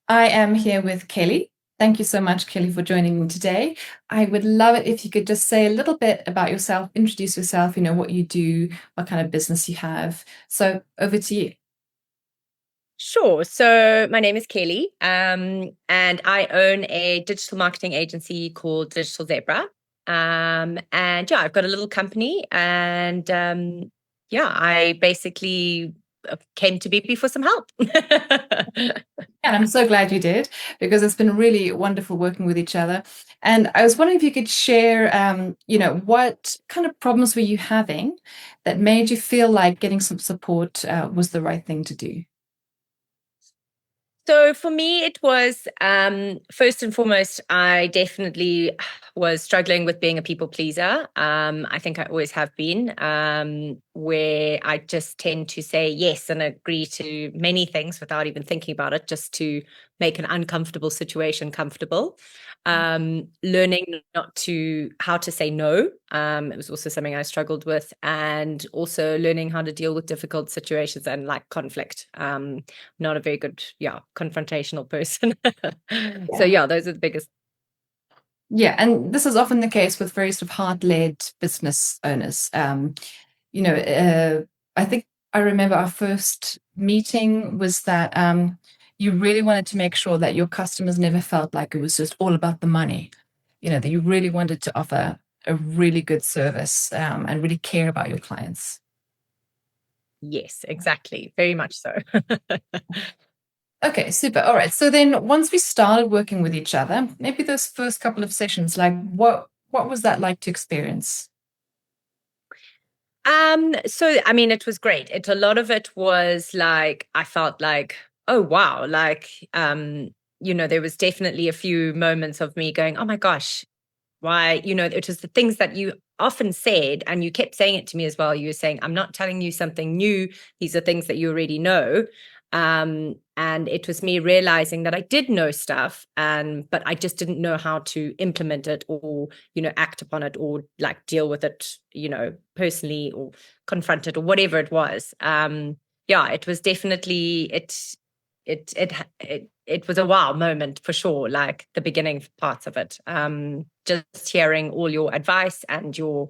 I am here with Kelly. Thank you so much, Kelly, for joining me today. I would love it if you could just say a little bit about yourself, introduce yourself, what you do, what kind of business you have. So over to you. Sure. So my name is Kelly, and I own a digital marketing agency called Digital Zebra. And yeah, I've got a little company, and yeah, I basically came to BP for some help. And I'm so glad you did because it's been really wonderful working with each other. And I was wondering if you could share, what kind of problems were you having that made you feel like getting some support was the right thing to do? So for me, it was first and foremost, I definitely was struggling with being a people pleaser. I think I always have been, where I just tend to say yes and agree to many things without even thinking about it, just to make an uncomfortable situation comfortable. Learning not to how to say no. It was also something I struggled with, and also learning how to deal with difficult situations and like conflict. Not a very good, confrontational person. So Yeah. yeah, those are the biggest. Yeah, and this is often the case with very sort of heart-led business owners. You know, I think I remember our first meeting was that you really wanted to make sure that your customers never felt like it was just all about the money. That you really wanted to offer a really good service and really care about your clients. Yes, exactly. Very much so. Okay, super. All right. So then once we started working with each other, maybe those first couple of sessions, like what was that like to experience? So I mean, it was great. A lot of it was like I felt like, oh wow, like there was definitely a few moments of me going, oh my gosh, why, it was the things that you often said, and you kept saying it to me as well. You were saying, I'm not telling you something new. These are things that you already know. And it was me realizing that I did know stuff, but I just didn't know how to implement it or, act upon it or like deal with it, personally or confront it or whatever it was. Yeah, it was definitely it was a wow moment for sure, like the beginning parts of it. Just hearing all your advice and your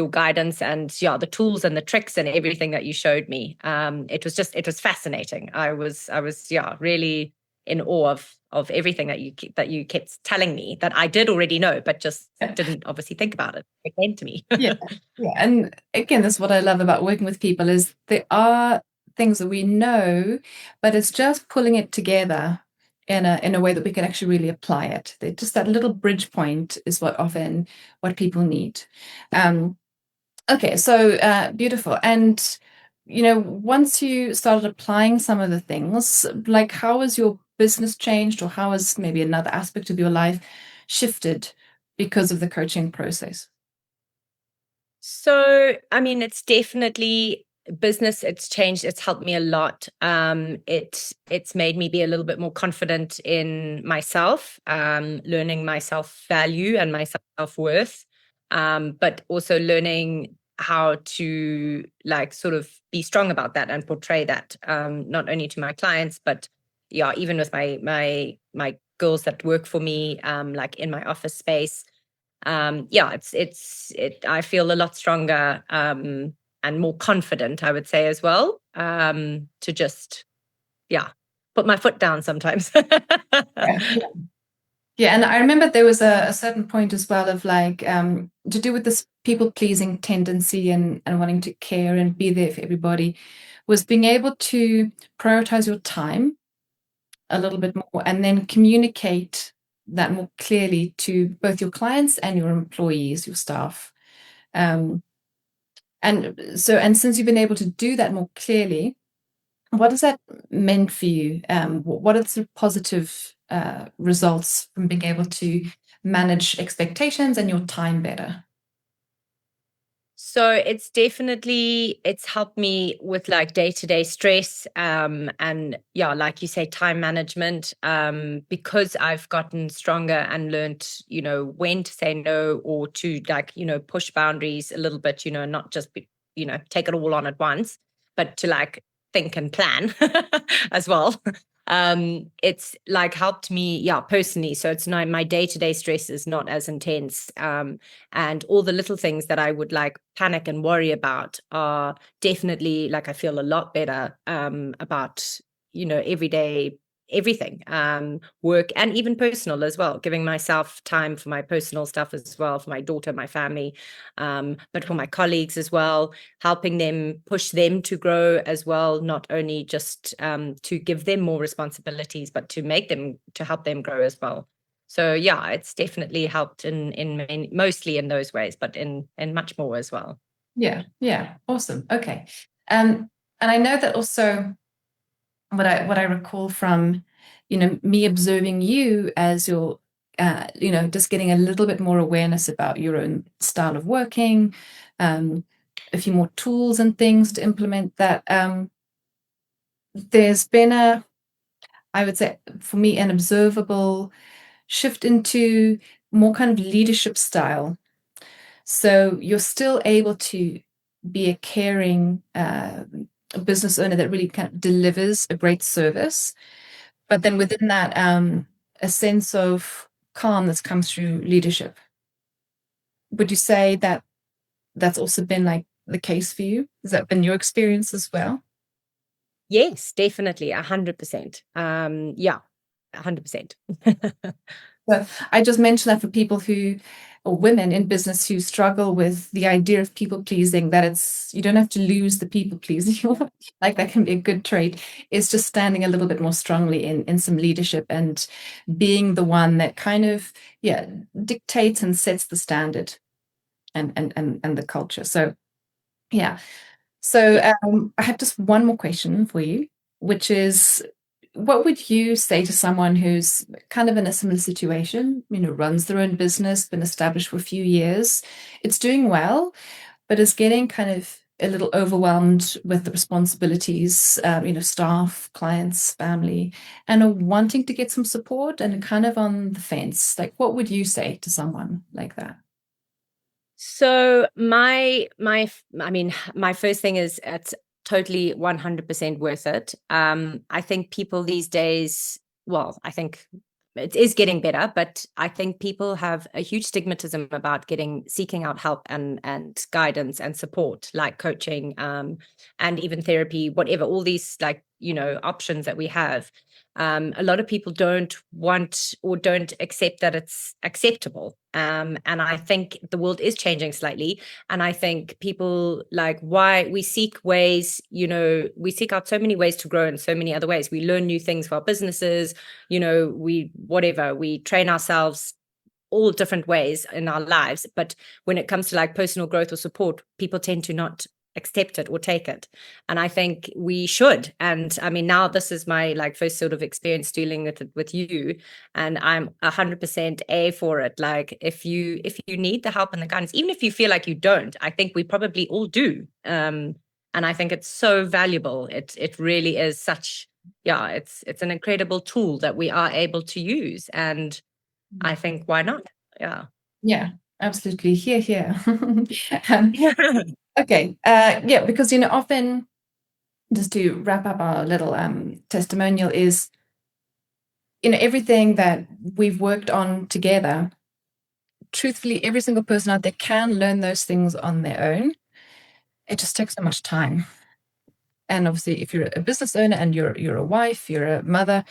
guidance and yeah, the tools and the tricks and everything that you showed me. It was fascinating. I was yeah, really in awe of everything that you kept telling me that I did already know, but just didn't obviously think about it. It came to me. Yeah. Yeah. And again, that's what I love about working with people is there are things that we know, but it's just pulling it together in a way that we can actually really apply it. Just that little bridge point is what people need. Um, okay, so beautiful. And once you started applying some of the things, like how has your business changed, or how has maybe another aspect of your life shifted because of the coaching process? So, I mean, it's definitely business. It's changed. It's helped me a lot. It's made me be a little bit more confident in myself, learning my self value and my self worth, but also learning how to like sort of be strong about that and portray that, not only to my clients, but yeah, even with my girls that work for me, like in my office space. Yeah, I feel a lot stronger, and more confident, I would say as well, to just, yeah, put my foot down sometimes. Yeah. Yeah, and I remember there was a certain point as well of like to do with this people pleasing tendency and wanting to care and be there for everybody, was being able to prioritize your time a little bit more and then communicate that more clearly to both your clients and your employees, your staff. Um, and since you've been able to do that more clearly, what has that meant for you? What are the positive results from being able to manage expectations and your time better? So it's helped me with like day-to-day stress, and yeah, like you say, time management, because I've gotten stronger and learned, when to say no or to like, push boundaries a little bit, not just take it all on at once, but to like think and plan as well. It's like helped me, yeah, personally. So it's not, my day-to-day stress is not as intense. And all the little things that I would like panic and worry about are definitely, like, I feel a lot better about, everyday everything, work and even personal as well, giving myself time for my personal stuff as well, for my daughter, my family, but for my colleagues as well, helping them, push them to grow as well, not only just to give them more responsibilities, but to help them grow as well. So yeah, it's definitely helped in mostly in those ways, but in much more as well. Yeah, awesome. Okay. And I know that also what I recall from, me observing you as your, just getting a little bit more awareness about your own style of working, a few more tools and things to implement that. There's been I would say, for me, an observable shift into more kind of leadership style. So you're still able to be a caring business owner that really kind of delivers a great service. But then within that, a sense of calm that comes through leadership. Would you say that that's also been like the case for you? Has that been your experience as well? Yes, definitely, 100%. Yeah, 100%. So I just mentioned that for people who, or women in business who struggle with the idea of people pleasing, that you don't have to lose the people pleasing. Like that can be a good trait. It's just standing a little bit more strongly in some leadership and being the one that kind of, yeah, dictates and sets the standard and the culture. So yeah. So Yeah. I have just one more question for you, which is, what would you say to someone who's kind of in a similar situation, runs their own business, been established for a few years, it's doing well, but is getting kind of a little overwhelmed with the responsibilities, staff, clients, family, and are wanting to get some support and kind of on the fence? Like, what would you say to someone like that? So I mean, my first thing is it's totally 100% worth it. I think people these days, well, I think it is getting better, but I think people have a huge stigmatism about seeking out help and guidance and support, like coaching, and even therapy, whatever, all these, like, options that we have. A lot of people don't want or don't accept that it's acceptable. And I think the world is changing slightly. And I think people, like, why we seek ways, we seek out so many ways to grow in so many other ways. We learn new things for our businesses, we train ourselves all different ways in our lives. But when it comes to like personal growth or support, people tend to not accept it or take it. And I think we should. And I mean, now this is my like first sort of experience dealing with it with you. And I'm 100% A for it. Like if you need the help and the guidance, even if you feel like you don't, I think we probably all do. And I think it's so valuable. It really is such, yeah, it's an incredible tool that we are able to use. And I think why not? Yeah. Yeah, absolutely. Here. Um, okay. Yeah, because often, just to wrap up our little testimonial, is everything that we've worked on together. Truthfully, every single person out there can learn those things on their own. It just takes so much time. And obviously, if you're a business owner and you're a wife, you're a mother,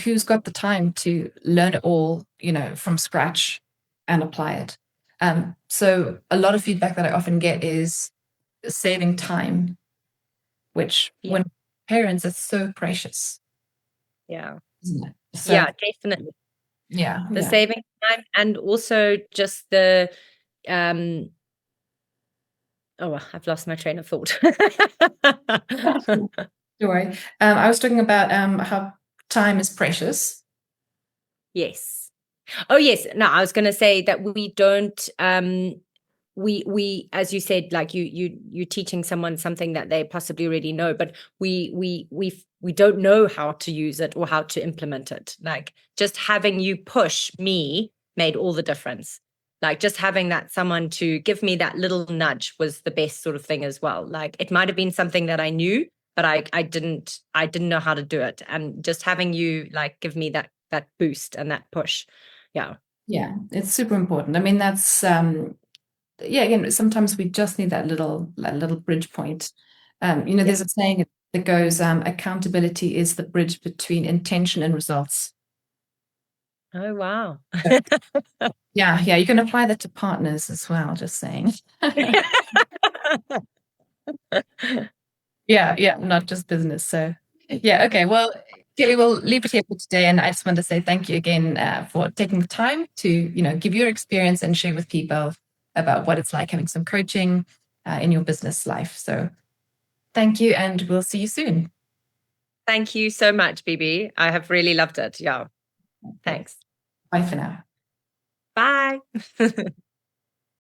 who's got the time to learn it all, from scratch and apply it? So a lot of feedback that I often get is saving time, which Yeah. when parents, it's so precious, Yeah. isn't it? So Yeah, definitely. The yeah. saving time and also just the um oh, I've lost my train of thought. Don't worry. I was talking about how time is precious. Yes. Oh yes. No, I was going to say that we don't we as you said, like you're teaching someone something that they possibly already know, but we don't know how to use it or how to implement it. Like just having you push me made all the difference. Like just having that someone to give me that little nudge was the best sort of thing as well. Like it might have been something that I knew, but I didn't know how to do it. And just having you like give me that boost and that push. Yeah. Yeah, it's super important. I mean, that's yeah, again, sometimes we just need that little bridge point. There's a saying that goes, accountability is the bridge between intention and results. Oh, wow. Yeah, you can apply that to partners as well, just saying. Yeah, not just business. So, yeah, okay. Well, Kelly, we'll leave it here for today. And I just want to say thank you again for taking the time to, give your experience and share with people about what it's like having some coaching in your business life. So, thank you, and we'll see you soon. Thank you so much, BB. I have really loved it. Yeah. Thanks. Bye for now. Bye.